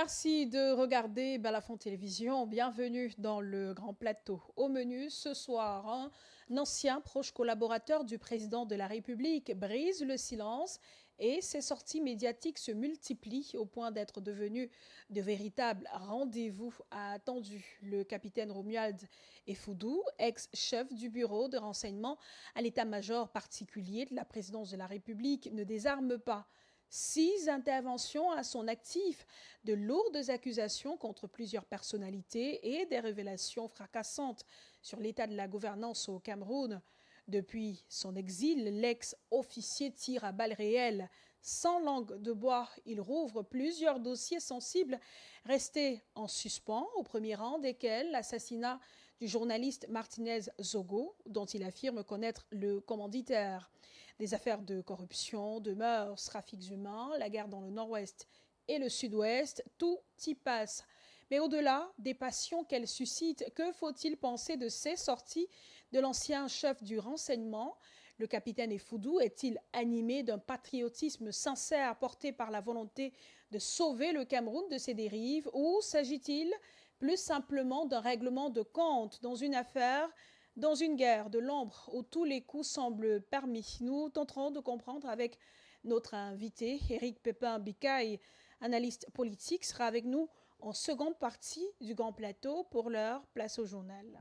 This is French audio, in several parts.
Merci de regarder Balafon Télévision. Bienvenue dans le Grand Plateau. Au menu ce soir, un ancien proche collaborateur du président de la République brise le silence et ses sorties médiatiques se multiplient au point d'être devenues de véritables rendez-vous attendus. Le capitaine Romuald Effoudou, ex-chef du bureau de renseignement à l'état-major particulier de la présidence de la République, ne désarme pas. 6 interventions à son actif, de lourdes accusations contre plusieurs personnalités et des révélations fracassantes sur l'état de la gouvernance au Cameroun. Depuis son exil, l'ex-officier tire à balles réelles. Sans langue de bois, il rouvre plusieurs dossiers sensibles restés en suspens, au premier rang desquels l'assassinat du journaliste Martinez Zogo, dont il affirme connaître le commanditaire. Des affaires de corruption, de mœurs, trafics humains, la guerre dans le nord-ouest et le sud-ouest, tout y passe. Mais au-delà des passions qu'elle suscite, que faut-il penser de ces sorties de l'ancien chef du renseignement? Le capitaine Effoudou est-il animé d'un patriotisme sincère porté par la volonté de sauver le Cameroun de ses dérives, ou s'agit-il plus simplement d'un règlement de compte dans une affaire, dans une guerre de l'ombre où tous les coups semblent permis? Nous tenterons de comprendre avec notre invité, Éric Pépin-Bicaye, analyste politique, sera avec nous en seconde partie du Grand Plateau. Pour l'heure, place au journal.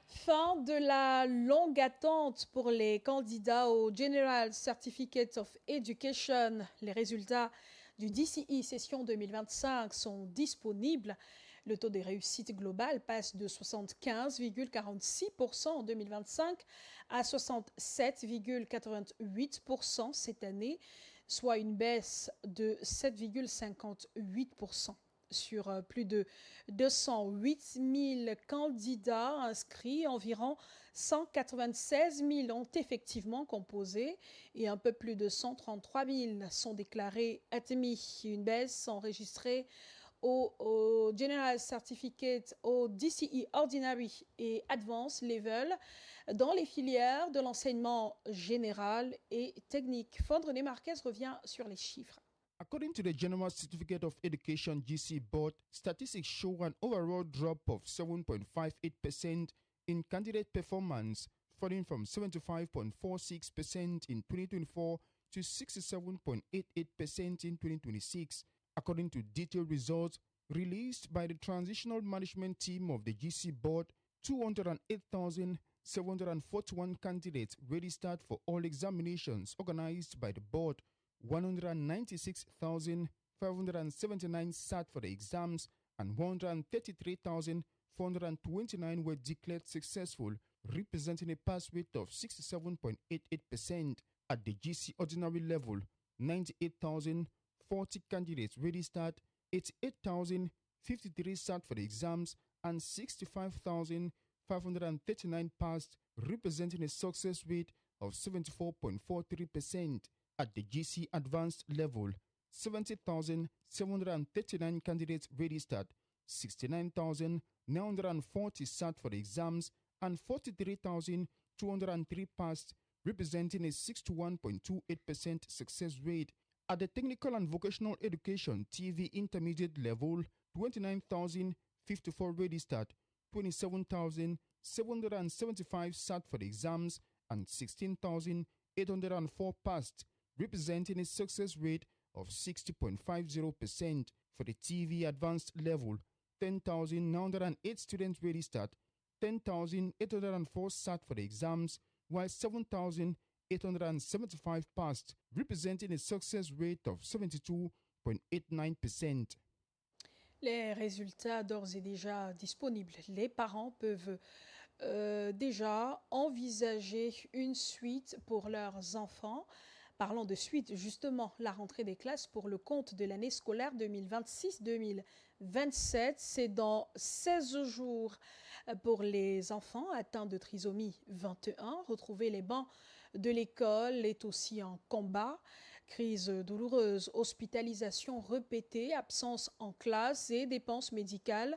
Fin de la longue attente pour les candidats au General Certificate of Education. Les résultats du DCE session 2025 sont disponibles. Le taux de réussite globale passe de 75,46% en 2025 à 67,88% cette année, soit une baisse de 7,58%. Sur plus de 208 000 candidats inscrits, environ 196 000 ont effectivement composé et un peu plus de 133 000 sont déclarés admis. Une baisse enregistrée au General Certificate, au DCE Ordinary et Advanced Level dans les filières de l'enseignement général et technique. Fondre Marquez revient sur les chiffres. According to the General Certificate of Education GC Board, statistics show an overall drop of 7.58% in candidate performance, falling from 75.46% in 2024 to 67.88% in 2026. According to detailed results released by the Transitional Management Team of the GC Board, 208,741 candidates registered for all examinations organized by the board. 196,579 sat for the exams and 133,429 were declared successful, representing a pass rate of 67.88%. At the GC ordinary level, 98,040 candidates registered, 88,053 sat for the exams, and 65,539 passed, representing a success rate of 74.43%. At the GC advanced level, 70,739 candidates registered, 69,940 sat for the exams, and 43,203 passed, representing a 61.28% success rate. At the Technical and Vocational Education TV intermediate level, 29,054 registered, 27,775 sat for the exams, and 16,804 passed, representing a success rate of 60.50%. For the TV advanced level, 10,908 students registered, 10,804 sat for the exams, while 7,875 passed, representing a success rate of 72.89%. Les résultats d'ores et déjà disponibles. Les parents peuvent déjà envisager une suite pour leurs enfants. Parlons de suite, justement, la rentrée des classes pour le compte de l'année scolaire 2026-2027. C'est dans 16 jours pour les enfants atteints de trisomie 21. Retrouver les bancs de l'école est aussi en combat. Crise douloureuse, hospitalisation répétée, absence en classe et dépenses médicales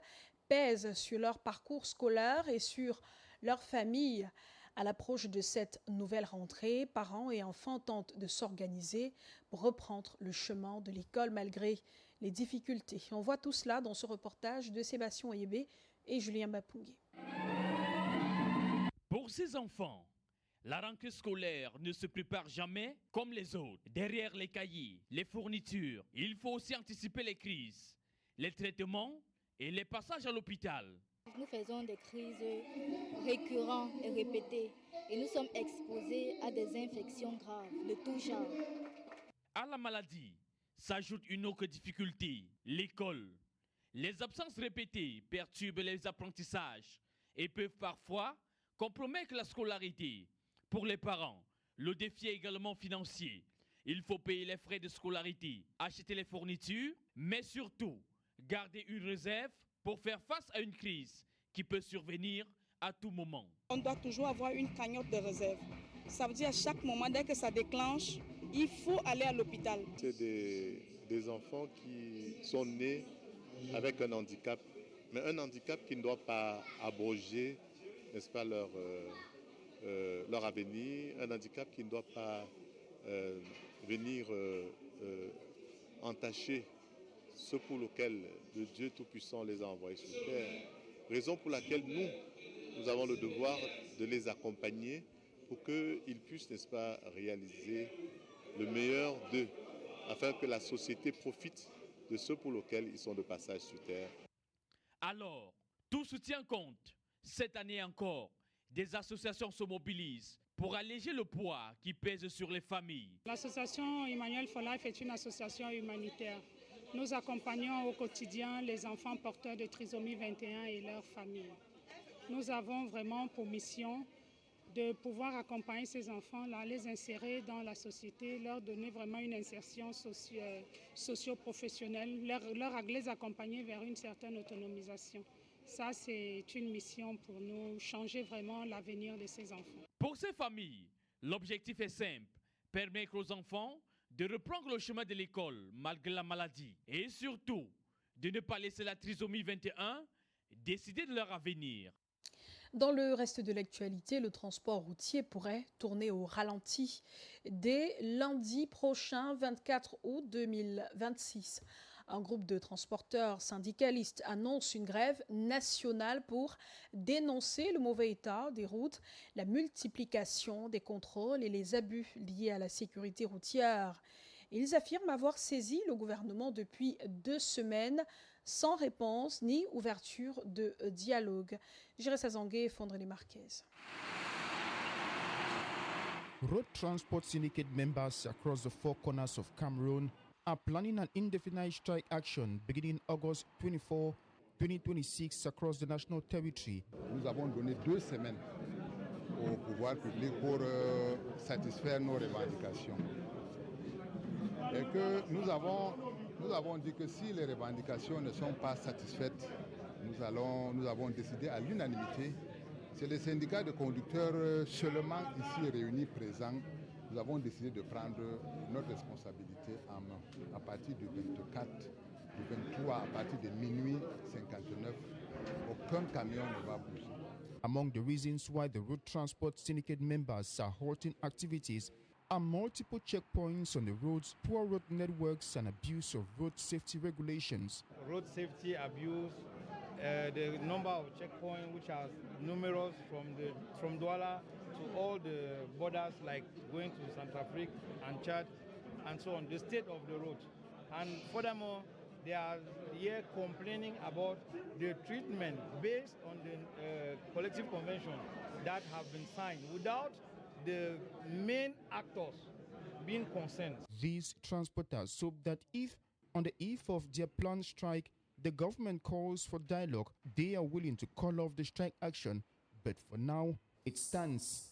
pèsent sur leur parcours scolaire et sur leur famille. À l'approche de cette nouvelle rentrée, parents et enfants tentent de s'organiser pour reprendre le chemin de l'école malgré les difficultés. On voit tout cela dans ce reportage de Sébastien Oyébé et Julien Mapungé. Pour ces enfants, la rentrée scolaire ne se prépare jamais comme les autres. Derrière les cahiers, les fournitures, il faut aussi anticiper les crises, les traitements et les passages à l'hôpital. Nous faisons des crises récurrentes et répétées et nous sommes exposés à des infections graves de tout genre. À la maladie s'ajoute une autre difficulté, l'école. Les absences répétées perturbent les apprentissages et peuvent parfois compromettre la scolarité. Pour les parents, le défi est également financier. Il faut payer les frais de scolarité, acheter les fournitures, mais surtout garder une réserve pour faire face à une crise qui peut survenir à tout moment. On doit toujours avoir une cagnotte de réserve. Ça veut dire à chaque moment, dès que ça déclenche, il faut aller à l'hôpital. C'est des enfants qui sont nés avec un handicap, mais un handicap qui ne doit pas abroger, n'est-ce pas, leur avenir, un handicap qui ne doit pas venir entacher ce pour lequel le Dieu Tout-Puissant les a envoyés sur terre. Raison pour laquelle nous avons le devoir de les accompagner pour qu'ils puissent, n'est-ce pas, réaliser le meilleur d'eux, afin que la société profite de ce pour lequel ils sont de passage sur terre. Alors, tout se tient compte. Cette année encore, des associations se mobilisent pour alléger le poids qui pèse sur les familles. L'association Emmanuel for Life est une association humanitaire. Nous accompagnons au quotidien les enfants porteurs de trisomie 21 et leurs familles. Nous avons vraiment pour mission de pouvoir accompagner ces enfants-là, les insérer dans la société, leur donner vraiment une insertion socio-professionnelle, les accompagner vers une certaine autonomisation. Ça, c'est une mission pour nous, changer vraiment l'avenir de ces enfants. Pour ces familles, l'objectif est simple, permettre aux enfants de reprendre le chemin de l'école malgré la maladie et surtout de ne pas laisser la trisomie 21 décider de leur avenir. Dans le reste de l'actualité, le transport routier pourrait tourner au ralenti dès lundi prochain, 24 août 2026. Un groupe de transporteurs syndicalistes annonce une grève nationale pour dénoncer le mauvais état des routes, la multiplication des contrôles et les abus liés à la sécurité routière. Ils affirment avoir saisi le gouvernement depuis 2 semaines sans réponse ni ouverture de dialogue. J'irai Sazangué et Fondre-les Marquez. Road Transport Syndicate members across the 4 corners of Cameroon are planning an indefinite strike action beginning August 24, 2026 across the national territory. Nous avons donné 2 semaines au pouvoir public pour satisfaire nos revendications. Et que nous avons dit que si les revendications ne sont pas satisfaites, nous avons décidé à l'unanimité. C'est les syndicats de conducteurs seulement ici réunis présents. Nous avons décidé de prendre notre responsabilité en main. À partir du 24, du 23, à partir de minuit 59, aucun camion ne va bouger. Among the reasons why the Road Transport Syndicate members are halting activities are multiple checkpoints on the roads, poor road networks, and abuse of road safety regulations. Road safety abuse, the number of checkpoints which are numerous from Douala to all the borders like going to Centrafrique and Chad and so on, the state of the road. And furthermore, they are here complaining about the treatment based on the collective convention that have been signed without the main actors being concerned. These transporters hope that if, on the eve of their planned strike, the government calls for dialogue, they are willing to call off the strike action. But for now, it stands.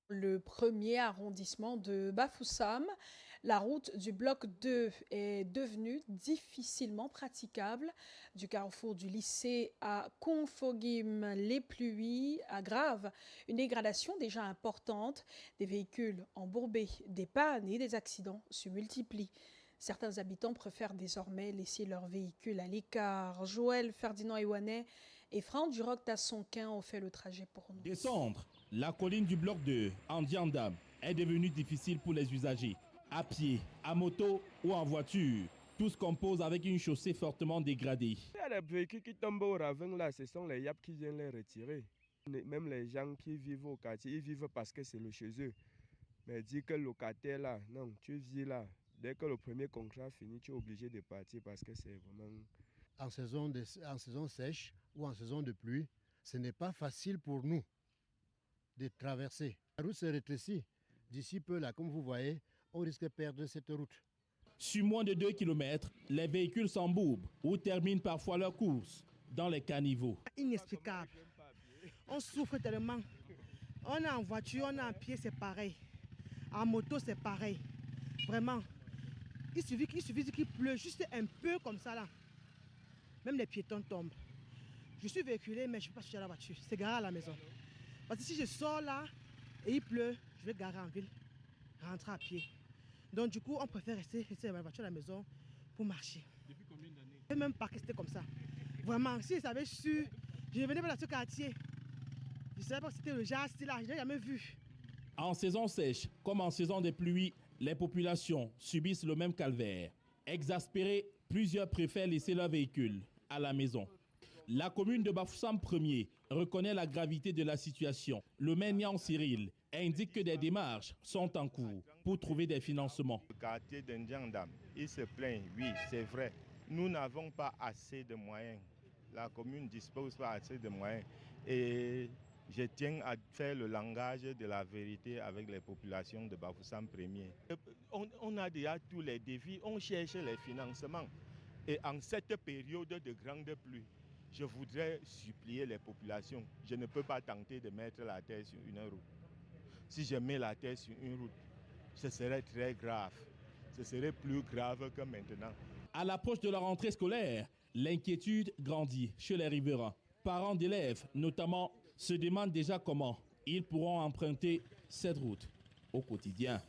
Le premier arrondissement de Bafoussam, la route du bloc 2 est devenue difficilement praticable. Du carrefour du lycée à Konfogim, les pluies aggravent une dégradation déjà importante. Des véhicules embourbés, des pannes et des accidents se multiplient. Certains habitants préfèrent désormais laisser leurs véhicules à l'écart. Joël Ferdinand Ewanet et Franck Duroc-Tassonquin ont fait le trajet pour nous. Descendre la colline du bloc 2 en Diandam est devenue difficile pour les usagers. À pied, à moto ou en voiture, tous composent avec une chaussée fortement dégradée. Il y a des véhicules qui tombent au ravin là, ce sont les yaps qui viennent les retirer. Même les gens qui vivent au quartier, ils vivent parce que c'est le chez eux. Mais dire que le locataire là, non, tu vis là. Dès que le premier contrat finit, tu es obligé de partir parce que c'est vraiment... En saison sèche ou en saison de pluie, ce n'est pas facile pour nous de traverser. La route se rétrécit. D'ici peu, là, comme vous voyez, on risque de perdre cette route. Sur moins de 2 km, les véhicules s'embourbent ou terminent parfois leur course dans les caniveaux. Inexplicable. On souffre tellement. On est en voiture, on est en pied, c'est pareil. En moto, c'est pareil. Vraiment. Il suffit qu'il pleut juste un peu comme ça là. Même les piétons tombent. Je suis véhiculé, mais je ne suis pas sur la voiture. C'est garé à la maison. Parce que si je sors là et il pleut, je vais garer en ville, rentrer à pied. Donc du coup, on préfère rester dans la voiture à la maison pour marcher. Depuis combien d'années? Je ne sais même pas que c'était comme ça. Vraiment, si je savais su, je ne venais pas dans ce quartier. Je ne savais pas que c'était le genre là, je n'ai jamais vu. En saison sèche, comme en saison des pluies, les populations subissent le même calvaire. Exaspérés, plusieurs préfèrent laisser leur véhicule à la maison. La commune de Bafoussam 1er reconnaît la gravité de la situation. Le maire Nian Cyril indique que des démarches sont en cours pour trouver des financements. Le quartier d'Ndiandam, il se plaint, oui, c'est vrai. Nous n'avons pas assez de moyens. La commune ne dispose pas assez de moyens. Et je tiens à faire le langage de la vérité avec les populations de Bafoussam 1er. On a déjà tous les défis, on cherche les financements. Et en cette période de grande pluie, je voudrais supplier les populations. Je ne peux pas tenter de mettre la terre sur une route. Si je mets la terre sur une route, ce serait très grave. Ce serait plus grave que maintenant. À l'approche de la rentrée scolaire, l'inquiétude grandit chez les riverains. Parents d'élèves, notamment, se demandent déjà comment ils pourront emprunter cette route au quotidien.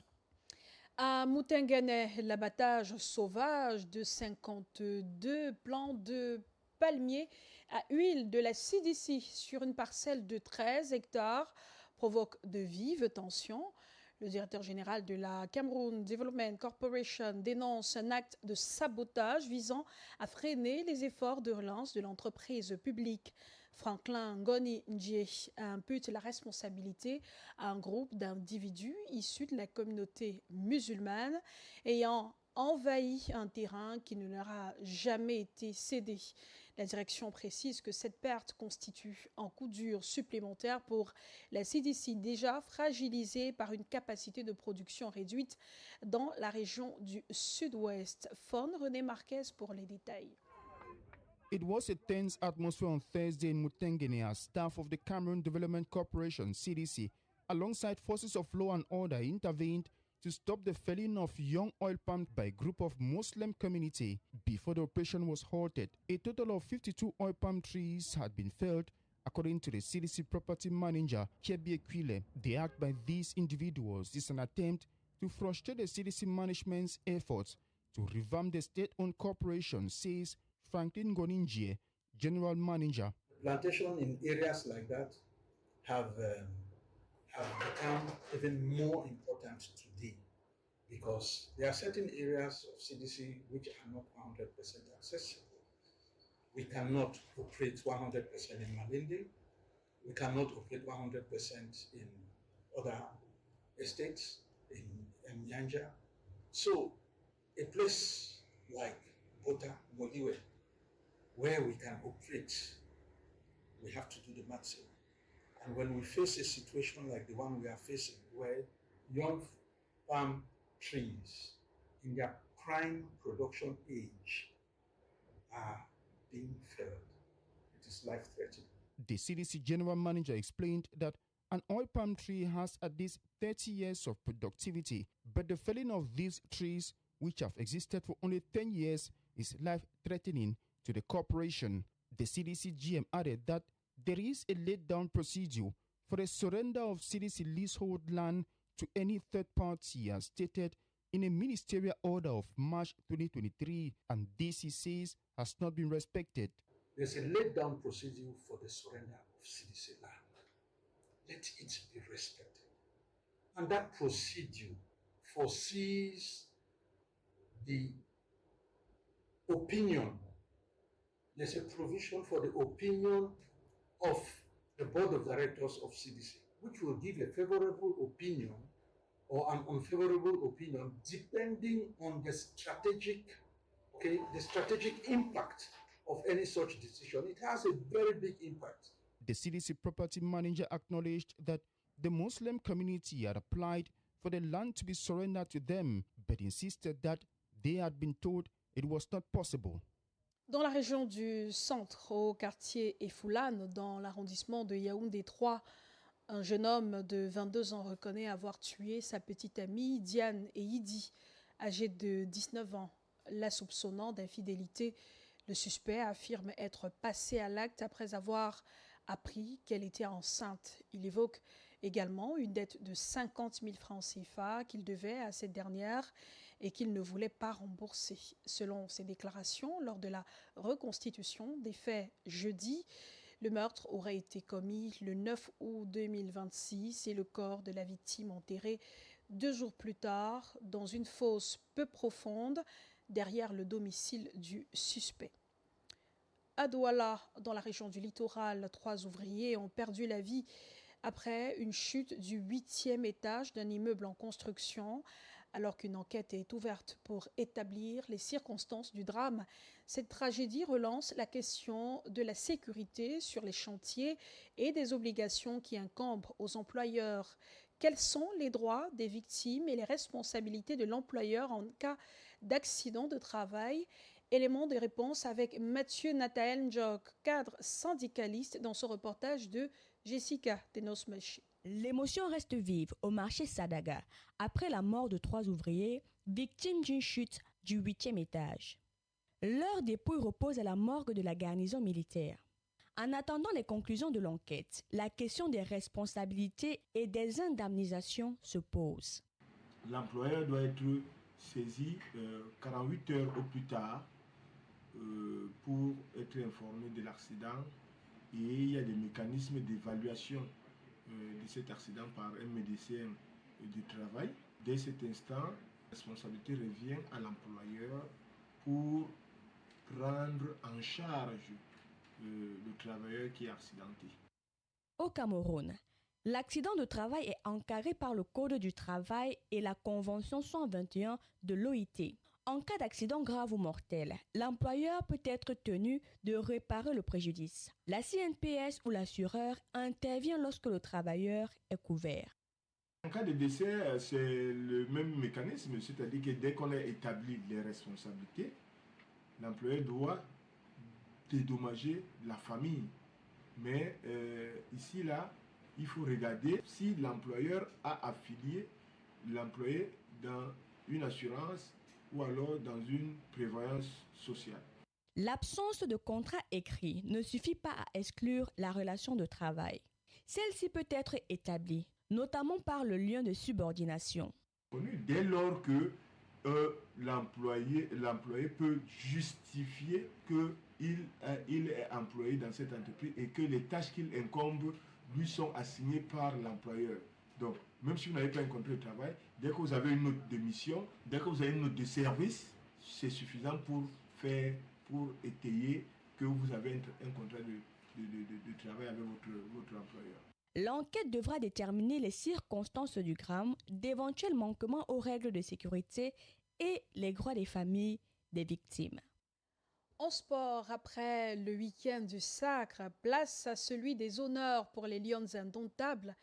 À Moutenguene, l'abattage sauvage de 52 plants de palmiers à huile de la CDC sur une parcelle de 13 hectares provoque de vives tensions. Le directeur général de la Cameroon Development Corporation dénonce un acte de sabotage visant à freiner les efforts de relance de l'entreprise publique. Franklin Ngoni Ndjie impute la responsabilité à un groupe d'individus issus de la communauté musulmane ayant envahi un terrain qui ne leur a jamais été cédé. La direction précise que cette perte constitue un coup dur supplémentaire pour la CDC déjà fragilisée par une capacité de production réduite dans la région du sud-ouest. Faune René Marquez pour les détails. It was a tense atmosphere on Thursday in Moutenguene as staff of the Cameroon Development Corporation, CDC, alongside forces of law and order intervened to stop the felling of young oil palm by a group of Muslim community. Before the operation was halted, a total of 52 oil palm trees had been felled, according to the CDC property manager, Kebi Ekwile. The act by these individuals is an attempt to frustrate the CDC management's efforts to revamp the state-owned corporation, says Franklin Goninjie, general manager. Plantation in areas like that have become even more important today because there are certain areas of CDC which are not 100% accessible. We cannot operate 100% in Malindi. We cannot operate 100% in other estates in Nyanja. So a place like Bota, Moliwe, where we can operate, we have to do the maximum. And when we face a situation like the one we are facing, where young palm trees in their prime production age are being felled, it is life-threatening. The CDC general manager explained that an oil palm tree has at least 30 years of productivity, but the felling of these trees, which have existed for only 10 years, is life-threatening to the corporation. The CDC GM added that there is a laid-down procedure for the surrender of CDC leasehold land to any third party as stated in a ministerial order of March 2023, and this, he says, has not been respected. there's a laid-down procedure for the surrender of CDC land. Let it be respected. And that procedure foresees the opinion. There's a provision for the opinion of the board of directors of CDC, which will give a favorable opinion or an unfavorable opinion depending on the strategic impact of any such decision. It has a very big impact. The CDC property manager acknowledged that the Muslim community had applied for the land to be surrendered to them, but insisted that they had been told it was not possible. Dans la région du centre, au quartier Efoulane, dans l'arrondissement de Yaoundé 3, un jeune homme de 22 ans reconnaît avoir tué sa petite amie Diane Eyidi, âgée de 19 ans. La soupçonnant d'infidélité, le suspect affirme être passé à l'acte après avoir appris qu'elle était enceinte. Il évoque également une dette de 50 000 francs CFA qu'il devait à cette dernière et qu'il ne voulait pas rembourser. Selon ses déclarations, lors de la reconstitution des faits jeudi, le meurtre aurait été commis le 9 août 2026 et le corps de la victime enterré 2 jours plus tard dans une fosse peu profonde derrière le domicile du suspect. À Douala, dans la région du littoral, 3 ouvriers ont perdu la vie après une chute du 8e étage d'un immeuble en construction. Alors qu'une enquête est ouverte pour établir les circonstances du drame, cette tragédie relance la question de la sécurité sur les chantiers et des obligations qui incombent aux employeurs. Quels sont les droits des victimes et les responsabilités de l'employeur en cas d'accident de travail? Élément de réponse avec Mathieu Nathael Njok, cadre syndicaliste, dans ce reportage de Jessica Tenosmachi. L'émotion reste vive au marché Sadaga après la mort de 3 ouvriers victimes d'une chute du 8e étage. Leurs dépouilles reposent à la morgue de la garnison militaire. En attendant les conclusions de l'enquête, la question des responsabilités et des indemnisations se pose. L'employeur doit être saisi 48 heures au plus tard pour être informé de l'accident, et il y a des mécanismes d'évaluation de cet accident par un médecin du travail. Dès cet instant, la responsabilité revient à l'employeur pour prendre en charge le travailleur qui est accidenté. Au Cameroun, l'accident de travail est encadré par le Code du travail et la Convention 121 de l'OIT. En cas d'accident grave ou mortel, l'employeur peut être tenu de réparer le préjudice. La CNPS ou l'assureur intervient lorsque le travailleur est couvert. En cas de décès, c'est le même mécanisme, c'est-à-dire que dès qu'on a établi les responsabilités, l'employeur doit dédommager la famille. Mais ici, là, il faut regarder si l'employeur a affilié l'employé dans une assurance ou alors dans une prévoyance sociale. L'absence de contrat écrit ne suffit pas à exclure la relation de travail. Celle-ci peut être établie, notamment par le lien de subordination. Dès lors que l'employé peut justifier qu'il est employé dans cette entreprise et que les tâches qu'il incombe lui sont assignées par l'employeur. Donc, même si vous n'avez pas un contrat de travail, dès que vous avez une note de mission, dès que vous avez une note de service, c'est suffisant pour étayer que vous avez un contrat de travail avec votre employeur. L'enquête devra déterminer les circonstances du drame, d'éventuels manquements aux règles de sécurité et les droits des familles des victimes. En sport, après le week-end du sacre, place à celui des honneurs pour les Lions indomptables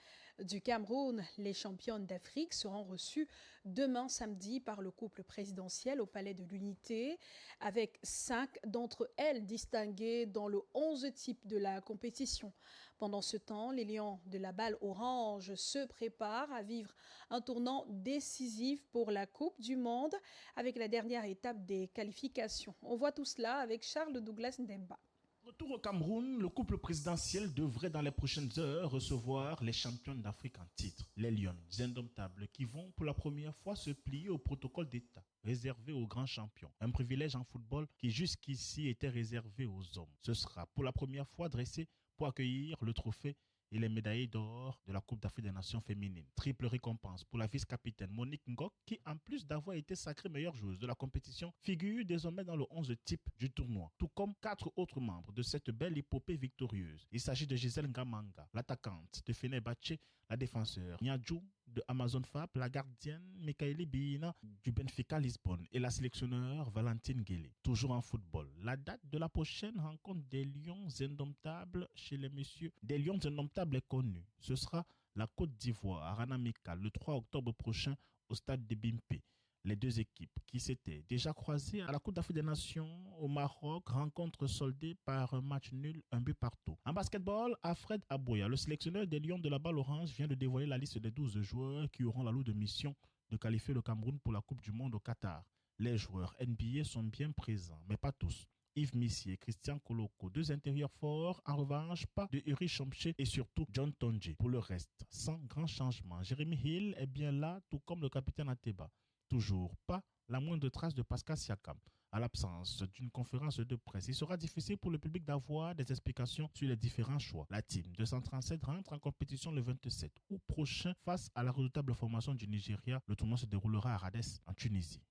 du Cameroun. Les championnes d'Afrique seront reçues demain samedi par le couple présidentiel au Palais de l'Unité, avec 5 d'entre elles distinguées dans le 11 type de la compétition. Pendant ce temps, les Lions de la balle orange se préparent à vivre un tournant décisif pour la Coupe du Monde avec la dernière étape des qualifications. On voit tout cela avec Charles Douglas Ndemba. Le retour au Cameroun, le couple présidentiel devrait dans les prochaines heures recevoir les champions d'Afrique en titre, les Lions indomptables, qui vont pour la première fois se plier au protocole d'État réservé aux grands champions. Un privilège en football qui jusqu'ici était réservé aux hommes. Ce sera pour la première fois dressé pour accueillir le trophée et les médaillés d'or de la Coupe d'Afrique des Nations féminines. Triple récompense pour la vice-capitaine Monique Ngok qui, en plus d'avoir été sacrée meilleure joueuse de la compétition, figure désormais dans le 11 type du tournoi, tout comme 4 autres membres de cette belle épopée victorieuse. Il s'agit de Gisèle Ngamanga, l'attaquante de Fenerbahçe, la défenseur Nyadjou de Amazon Fab, la gardienne Mikaeli Biina du Benfica Lisbonne et la sélectionneur Valentine Guélé. Toujours en football, la date de la prochaine rencontre des Lions indomptables chez les messieurs des Lions indomptables est connue. Ce sera la Côte d'Ivoire en amical le 3 octobre prochain au stade de Bimpe. Les deux équipes qui s'étaient déjà croisées à la Coupe d'Afrique des Nations au Maroc rencontrent soldées par un match nul, un but partout. En basketball, Alfred Aboya, le sélectionneur des Lions de la Balle Orange, vient de dévoiler la liste des 12 joueurs qui auront la lourde mission de qualifier le Cameroun pour la Coupe du Monde au Qatar. Les joueurs NBA sont bien présents, mais pas tous. Yves Missier, Christian Koloko, 2 intérieurs forts. En revanche, pas de Uri Chomché et surtout John Tonji. Pour le reste, sans grand changement. Jérémy Hill est bien là, tout comme le capitaine Ateba. Toujours pas la moindre trace de Pascal Siakam. À l'absence d'une conférence de presse, il sera difficile pour le public d'avoir des explications sur les différents choix. La team 237 rentre en compétition le 27 août prochain face à la redoutable formation du Nigeria. Le tournoi se déroulera à Rades, en Tunisie.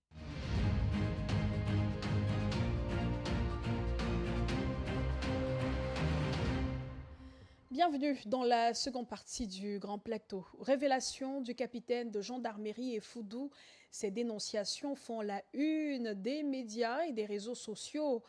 Bienvenue dans la seconde partie du Grand Plateau. Révélation du capitaine de gendarmerie et Foudou. Ces dénonciations font la une des médias et des réseaux sociaux.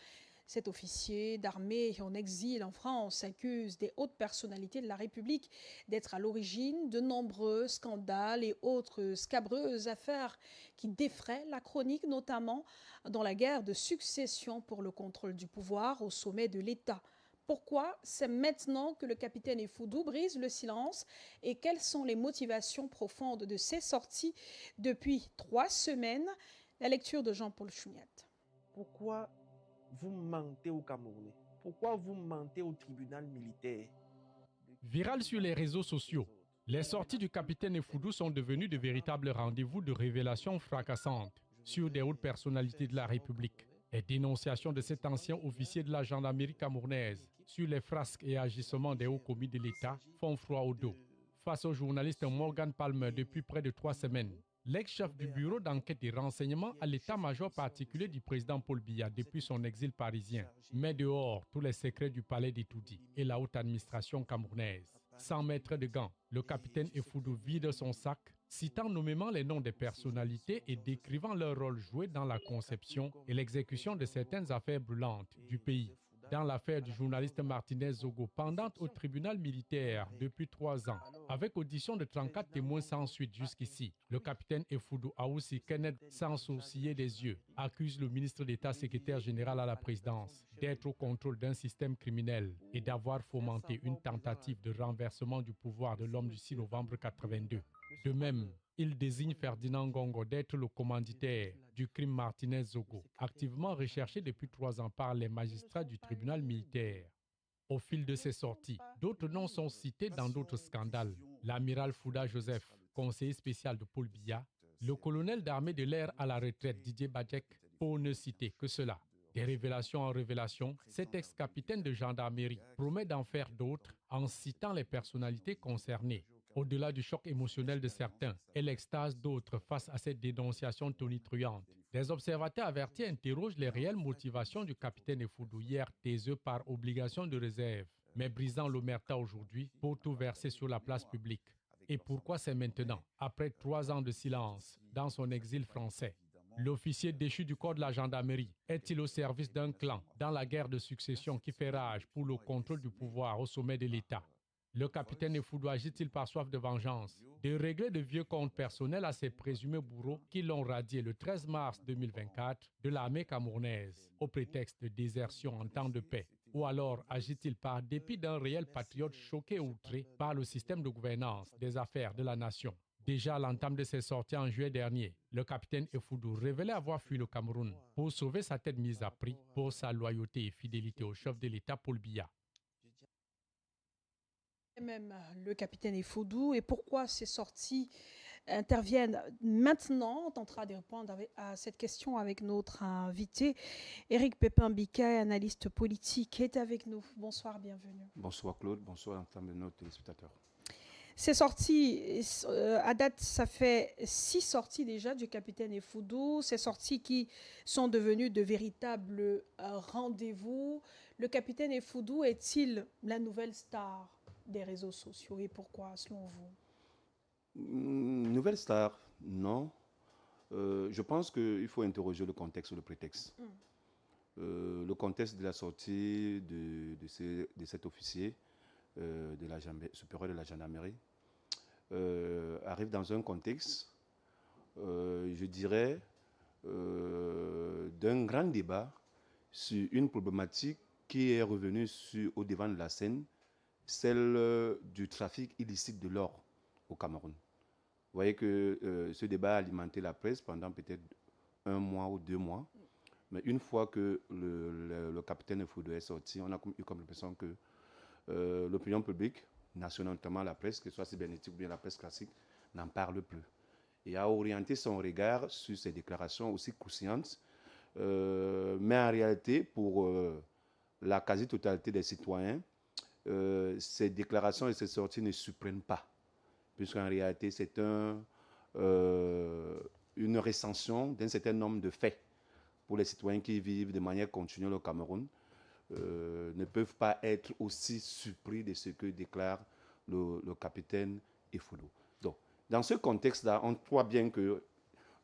Cet officier d'armée en exil en France accuse des hautes personnalités de la République d'être à l'origine de nombreux scandales et autres scabreuses affaires qui défraient la chronique, notamment dans la guerre de succession pour le contrôle du pouvoir au sommet de l'État. Pourquoi c'est maintenant que le capitaine Effoudou brise le silence et quelles sont les motivations profondes de ces sorties depuis 3 semaines? La lecture de Jean-Paul Chouniat. Pourquoi vous mentez aux Camerounais? Pourquoi vous mentez au tribunal militaire? Viral sur les réseaux sociaux, les sorties du capitaine Effoudou sont devenues de véritables rendez-vous de révélations fracassantes sur des hautes personnalités de la République. Les dénonciations de cet ancien officier de la gendarmerie camerounaise sur les frasques et agissements des hauts commis de l'État font froid au dos. Face au journaliste Morgan Palmer depuis près de 3 semaines, l'ex-chef du bureau d'enquête et renseignement à l'état-major particulier du président Paul Biya depuis son exil parisien met dehors tous les secrets du palais d'Etoudi et la haute administration camerounaise. Sans mettre de gants, le capitaine Effoudou vide son sac, citant nommément les noms des personnalités et décrivant leur rôle joué dans la conception et l'exécution de certaines affaires brûlantes du pays. Dans l'affaire du journaliste Martinez Zogo, pendante au tribunal militaire depuis 3 ans, avec audition de 34 témoins sans suite jusqu'ici, le capitaine Effoudou Aoussi Kenneth, sans sourciller des yeux, accuse le ministre d'État secrétaire général à la présidence d'être au contrôle d'un système criminel et d'avoir fomenté une tentative de renversement du pouvoir de l'homme du 6 novembre 82. De même, il désigne Ferdinand Gongo d'être le commanditaire du crime Martinez Zogo, activement recherché depuis 3 ans par les magistrats du tribunal militaire. Au fil de ces sorties, d'autres noms sont cités dans d'autres scandales. L'amiral Fouda Joseph, conseiller spécial de Paul Biya, le colonel d'armée de l'air à la retraite Didier Badjek, pour ne citer que cela. Des révélations en révélation, cet ex-capitaine de gendarmerie promet d'en faire d'autres en citant les personnalités concernées. Au-delà du choc émotionnel de certains et l'extase d'autres face à cette dénonciation tonitruante, des observateurs avertis interrogent les réelles motivations du capitaine Effoudou, hier taiseux par obligation de réserve, mais brisant l'omerta aujourd'hui pour tout verser sur la place publique. Et pourquoi c'est maintenant, après 3 ans de silence, dans son exil français? L'officier déchu du corps de la gendarmerie est-il au service d'un clan dans la guerre de succession qui fait rage pour le contrôle du pouvoir au sommet de l'État? Le capitaine Effoudou agit-il par soif de vengeance, de régler de vieux comptes personnels à ses présumés bourreaux qui l'ont radié le 13 mars 2024 de l'armée camerounaise au prétexte de désertion en temps de paix? Ou alors agit-il par dépit d'un réel patriote choqué et outré par le système de gouvernance des affaires de la nation? Déjà à l'entame de ses sorties en juillet dernier, le capitaine Effoudou révélait avoir fui le Cameroun pour sauver sa tête mise à prix pour sa loyauté et fidélité au chef de l'État Paul Biya. Et même le capitaine Effoudou, et pourquoi ces sorties interviennent maintenant? On tentera de répondre à cette question avec notre invité. Éric Pépin-Bicaye, analyste politique, est avec nous. Bonsoir, bienvenue. Bonsoir Claude, bonsoir l'ensemble de nos téléspectateurs. Ces sorties, à date, ça fait 6 sorties déjà du capitaine Effoudou. Ces sorties qui sont devenues de véritables rendez-vous. Le capitaine Effoudou est-il la nouvelle star des réseaux sociaux et pourquoi, selon vous? Nouvelle star, non. Je pense qu'il faut interroger le contexte, le prétexte. Le contexte de la sortie de cet officier de la supérieur de la gendarmerie arrive dans un contexte, je dirais, d'un grand débat sur une problématique qui est revenue au devant de la scène, celle du trafic illicite de l'or au Cameroun. Vous voyez que ce débat a alimenté la presse pendant peut-être 1 mois ou 2 mois. Mais une fois que le capitaine Effoudou est sorti, on a eu comme l'impression que l'opinion publique, nationale, notamment la presse, que ce soit cybernétique ou bien la presse classique, n'en parle plus. Et a orienté son regard sur ces déclarations aussi croustillantes. Mais en réalité, pour la quasi-totalité des citoyens, ces déclarations et ces sorties ne surprennent pas. Puisqu'en réalité, c'est une recension d'un certain nombre de faits pour les citoyens qui vivent de manière continue au Cameroun. Ne peuvent pas être aussi surpris de ce que déclare le capitaine Effoudou. Donc, dans ce contexte-là, on voit bien que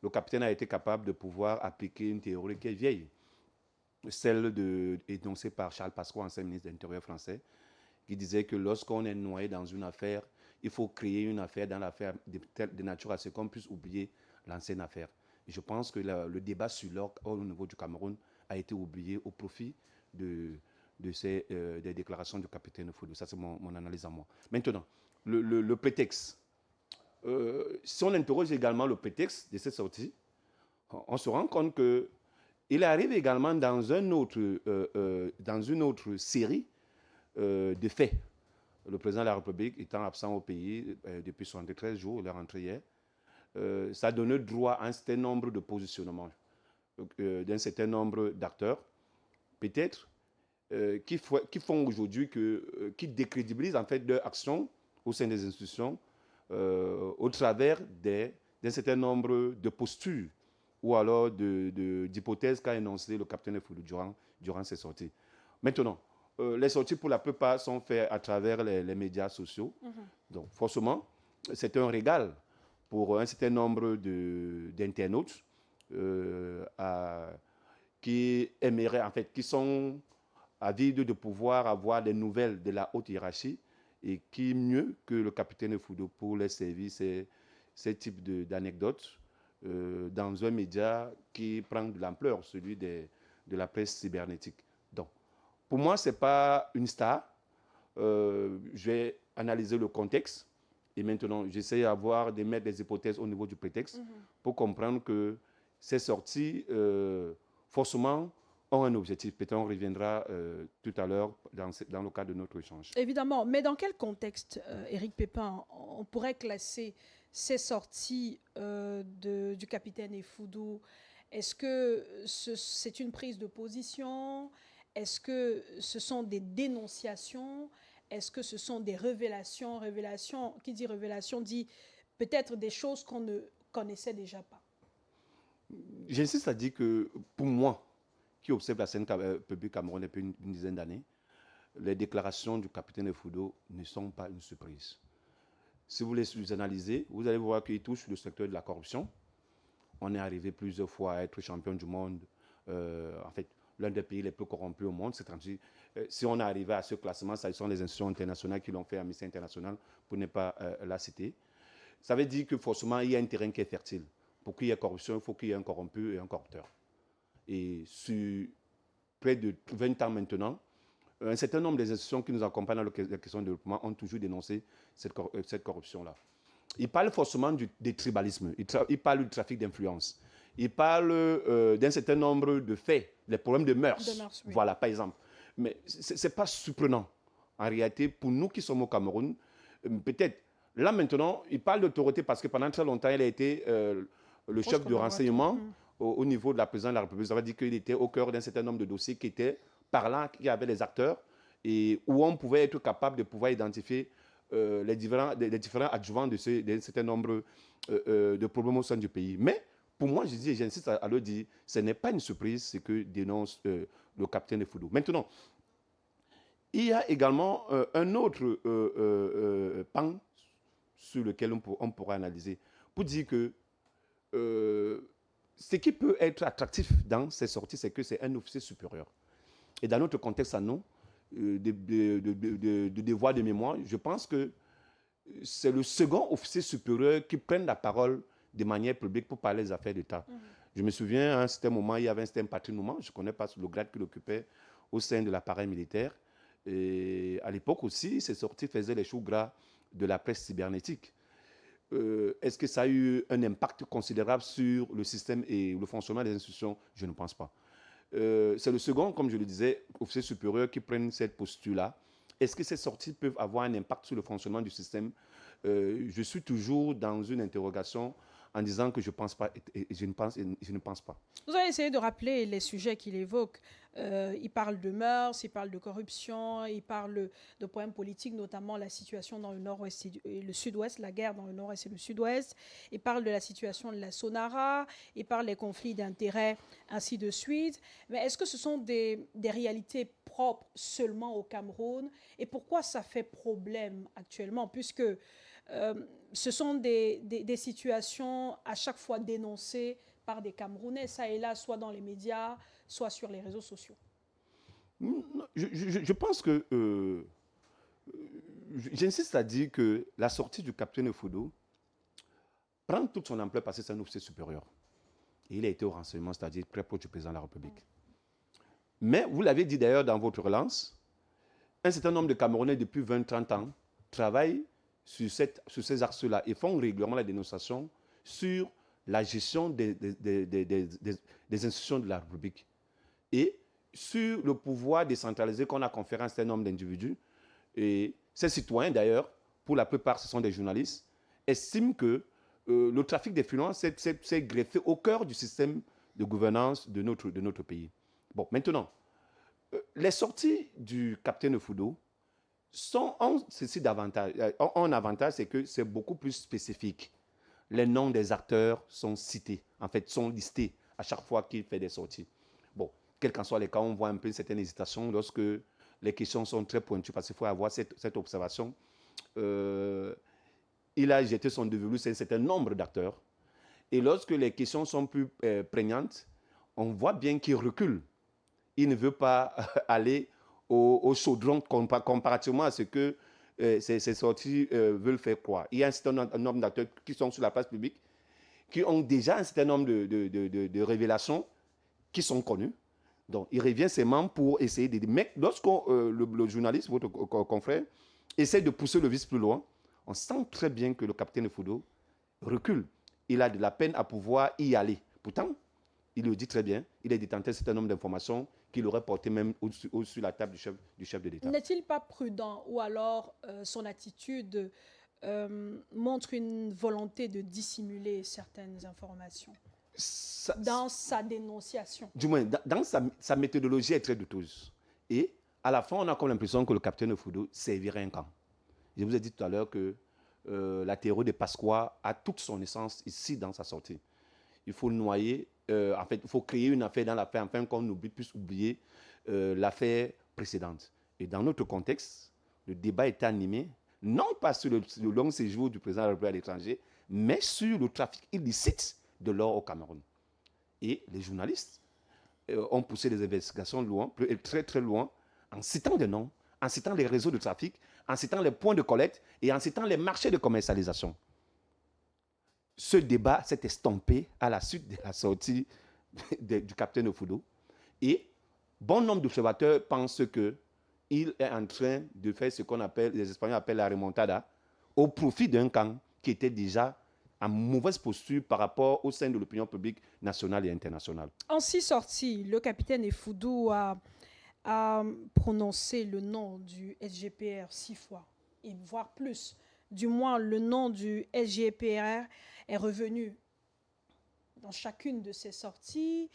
le capitaine a été capable de pouvoir appliquer une théorie qui est vieille, celle énoncée par Charles Pasqua, ancien ministre de l'Intérieur français, qui disait que lorsqu'on est noyé dans une affaire, il faut créer une affaire dans l'affaire de nature à ce qu'on puisse oublier l'ancienne affaire. Et je pense que le débat sur l'or au niveau du Cameroun a été oublié au profit des déclarations du capitaine Effoudou. Ça, c'est mon analyse à moi. Maintenant, le prétexte. Si on interroge également le prétexte de cette sortie, on se rend compte qu'il arrive également dans une autre série de faits. Le président de la République étant absent au pays depuis 73 jours, il est rentré hier, ça donne droit à un certain nombre de positionnements d'un certain nombre d'acteurs, peut-être, qui font aujourd'hui, qui décrédibilisent en fait leur action au sein des institutions au travers d'un certain nombre de postures ou alors d'hypothèses qu'a énoncées le capitaine Effoudou durant ses sorties. Maintenant, les sorties, pour la plupart, sont faites à travers les médias sociaux. Donc, forcément, c'est un régal pour un certain nombre d'internautes qui aimeraient, en fait, qui sont avides de pouvoir avoir des nouvelles de la haute hiérarchie et qui mieux que le capitaine Effoudou pour les servir ces types d'anecdotes dans un média qui prend de l'ampleur, celui de la presse cybernétique. Donc, pour moi, ce n'est pas une star. Je vais analyser le contexte et maintenant, j'essaie de mettre des hypothèses au niveau du prétexte pour comprendre que ces sorties, forcément, ont un objectif. Peut-être on reviendra tout à l'heure dans le cadre de notre échange. Évidemment, mais dans quel contexte, Éric Pépin, on pourrait classer ces sorties du capitaine Effoudou? Est-ce que c'est une prise de position? Est-ce que ce sont des dénonciations? Est-ce que ce sont des révélations? Qui dit révélation dit peut-être des choses qu'on ne connaissait déjà pas. J'insiste à dire que pour moi, qui observe la scène publique camerounaise depuis une dizaine d'années, les déclarations du capitaine Effoudou ne sont pas une surprise. Si vous les analysez, vous allez voir qu'il touche le secteur de la corruption. On est arrivé plusieurs fois à être champion du monde. En fait, l'un des pays les plus corrompus au monde. Si on est arrivé à ce classement, ce sont les institutions internationales qui l'ont fait, Amnesty International, pour ne pas la citer. Ça veut dire que forcément, il y a un terrain qui est fertile. Pour qu'il y ait corruption, il faut qu'il y ait un corrompu et un corrupteur. Et sur près de 20 ans maintenant, un certain nombre des institutions qui nous accompagnent dans la question de développement ont toujours dénoncé cette corruption-là. il parle forcément du tribalisme, il parle du trafic d'influence, il parle d'un certain nombre de faits, les problèmes de mœurs, oui. Voilà, par exemple. Mais ce n'est pas surprenant. En réalité, pour nous qui sommes au Cameroun, peut-être, là maintenant, il parle d'autorité parce que pendant très longtemps, il a été le chef de renseignement au niveau de la présidence de la République. Ça veut dire qu'il était au cœur d'un certain nombre de dossiers qui étaient parlants, qui avaient les acteurs, et où on pouvait être capable de pouvoir identifier les différents adjuvants d'un certain nombre de problèmes au sein du pays. Mais pour moi, je dis, j'insiste à le dire, ce n'est pas une surprise ce que dénonce le capitaine Efudou. Maintenant, il y a également un autre pan sur lequel on pourra analyser pour dire que ce qui peut être attractif dans ces sorties, c'est que c'est un officier supérieur. Et dans notre contexte à nous, de devoir de mémoire, je pense que c'est le second officier supérieur qui prenne la parole de manière publique pour parler des affaires d'État. Je me souviens, à un certain moment, il y avait un certain Patrick Nouma, je ne connais pas le grade qu'il occupait au sein de l'appareil militaire. Et à l'époque aussi, ces sorties faisaient les choux gras de la presse cybernétique. Est-ce que ça a eu un impact considérable sur le système et le fonctionnement des institutions? Je ne pense pas. C'est le second, comme je le disais, officier supérieur qui prennent cette posture-là. Est-ce que ces sorties peuvent avoir un impact sur le fonctionnement du système? Je suis toujours dans une interrogation en disant que je pense pas, et je ne pense pas. Vous avez essayé de rappeler les sujets qu'il évoque. Il parle de mœurs, il parle de corruption, il parle de problèmes politiques, notamment la situation dans le nord-ouest et le sud-ouest, la guerre dans le nord-est et le sud-ouest. Il parle de la situation de la Sonara, il parle des conflits d'intérêts, ainsi de suite. Mais est-ce que ce sont des réalités propres seulement au Cameroun? Et pourquoi ça fait problème actuellement? Puisque ce sont des situations à chaque fois dénoncées par des Camerounais, ça et là, soit dans les médias, soit sur les réseaux sociaux. Je pense que j'insiste à dire que la sortie du capitaine Efudou prend toute son ampleur parce que c'est un officier supérieur. Et il a été au renseignement, c'est-à-dire très proche du président de la République. Mais vous l'avez dit d'ailleurs dans votre relance, un certain nombre de Camerounais depuis 20-30 ans travaillent sur ces axes-là et font régulièrement la dénonciation sur la gestion des institutions de la République et sur le pouvoir décentralisé qu'on a conféré à un certain nombre d'individus. Et ces citoyens, d'ailleurs, pour la plupart, ce sont des journalistes, estiment que le trafic des finances s'est greffé au cœur du système de gouvernance de notre pays. Bon, maintenant, les sorties du capitaine Efudou ont un avantage, c'est que c'est beaucoup plus spécifique. Les noms des acteurs sont cités, en fait, sont listés à chaque fois qu'il fait des sorties. Bon, quels qu'en soient les cas, on voit un peu une certaine hésitation lorsque les questions sont très pointues, parce qu'il faut avoir cette observation. Il a jeté son dévolu sur un certain nombre d'acteurs. Et lorsque les questions sont plus prégnantes, on voit bien qu'il recule. Il ne veut pas aller au chaudron comparativement à ce que ces sorties veulent faire croire. Il y a un certain nombre d'acteurs qui sont sur la place publique, qui ont déjà un certain nombre de révélations qui sont connues. Donc, il revient ses membres pour essayer de... Mais lorsque le journaliste, votre confrère, essaie de pousser le vice plus loin, on sent très bien que le capitaine Efudou recule. Il a de la peine à pouvoir y aller. Pourtant, il le dit très bien, il est détenteur d'un certain nombre d'informations qu'il aurait portées même au-dessus de la table du chef de l'État. N'est-il pas prudent ou alors son attitude montre une volonté de dissimuler certaines informations dans sa dénonciation? Du moins, dans sa méthodologie est très douteuse. Et à la fin, on a comme l'impression que le capitaine Efudou servirait un camp. Je vous ai dit tout à l'heure que la théorie de Pasqua a toute son essence ici dans sa sortie. Il faut noyer, en fait, il faut créer une affaire dans l'affaire, afin qu'on puisse oublier l'affaire précédente. Et dans notre contexte, le débat est animé, non pas sur le long séjour du président de la République à l'étranger, mais sur le trafic illicite de l'or au Cameroun. Et les journalistes ont poussé des investigations loin, très très loin, en citant des noms, en citant les réseaux de trafic, en citant les points de collecte et en citant les marchés de commercialisation. Ce débat s'est estompé à la suite de la sortie du capitaine Efudou. Et bon nombre d'observateurs pensent qu'il est en train de faire ce qu'on appelle, les Espagnols appellent la remontada, au profit d'un camp qui était déjà en mauvaise posture par rapport au sein de l'opinion publique nationale et internationale. En 6 sorties, le capitaine Effoudou a prononcé le nom du SGPR 6 fois, et voire plus. Du moins, le nom du SGPR est revenu dans chacune de ces sorties.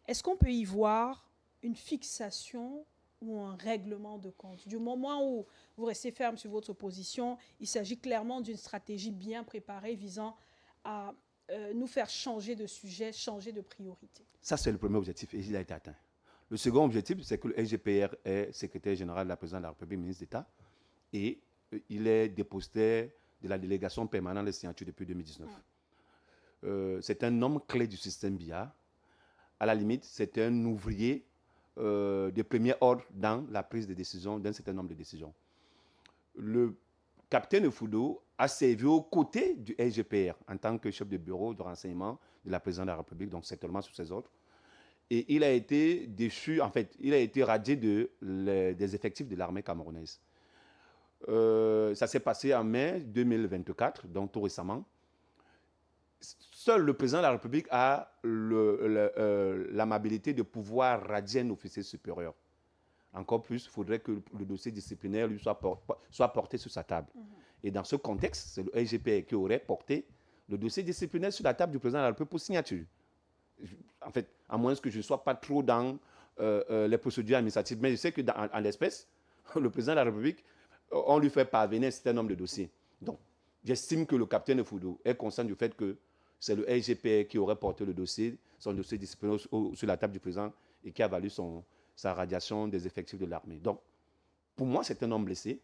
Est-ce qu'on peut y voir une fixation ou un règlement de compte? Du moment où vous restez ferme sur votre position, il s'agit clairement d'une stratégie bien préparée visant à nous faire changer de sujet, changer de priorité. Ça, c'est le premier objectif et il a été atteint. Le second objectif, c'est que le SGPR est secrétaire général de la présidence de la République, ministre d'État, et il est dépositaire de la délégation permanente de signature depuis 2019. C'est un homme clé du système BIA. À la limite, c'est un ouvrier de premier ordre dans la prise de décision d'un certain nombre de décisions. Le capitaine Effoudou a servi aux côtés du SGPR en tant que chef de bureau de renseignement de la présidence de la République, donc certainement sous ses ordres. Et il a été déchu, en fait, il a été radié des effectifs de l'armée camerounaise. Ça s'est passé en mai 2024, donc tout récemment. Seul le président de la République a l'amabilité de pouvoir radier un officier supérieur. Encore plus, il faudrait que le dossier disciplinaire lui soit porté sur sa table. Et dans ce contexte, c'est le SGPR qui aurait porté le dossier disciplinaire sur la table du président de la République pour signature. En fait, à moins que je ne sois pas trop dans les procédures administratives, mais je sais qu'en l'espèce, le président de la République, on lui fait parvenir un certain nombre de dossiers. Donc, j'estime que le capitaine Effoudou est conscient du fait que c'est le SGPR qui aurait porté le dossier, son dossier disciplinaire sur la table du président et qui a valu sa radiation des effectifs de l'armée. Donc, pour moi, c'est un homme blessé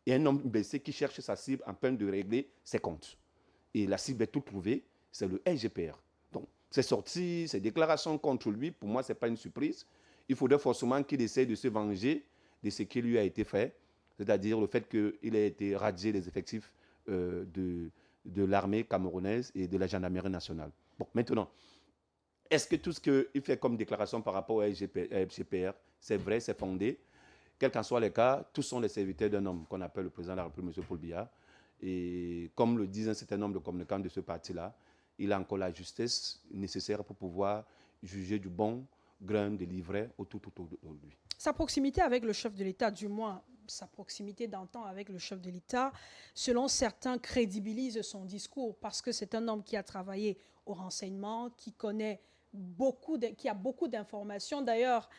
et un homme blessé qui cherche sa cible en peine de régler ses comptes. Et la cible est toute trouvée, c'est le SGPR. Donc, ses sorties, ses déclarations contre lui, pour moi, ce n'est pas une surprise. Il faudrait forcément qu'il essaye de se venger de ce qui lui a été fait, c'est-à-dire le fait qu'il ait été radié des effectifs de l'armée camerounaise et de la gendarmerie nationale. Bon, maintenant, est-ce que tout ce qu'il fait comme déclaration par rapport au SGPR, c'est vrai, c'est fondé? Quel qu'en soit le cas, tous sont les serviteurs d'un homme qu'on appelle le président de la République, M. Paul Biya. Et comme le disent un certain nombre de communicants de ce parti-là, il a encore la justesse nécessaire pour pouvoir juger du bon grain de livret autour de lui. Sa proximité avec le chef de l'État, du moins sa proximité d'antan avec le chef de l'État, selon certains, crédibilise son discours parce que c'est un homme qui a travaillé au renseignement, qui connaît qui a beaucoup d'informations. D'ailleurs,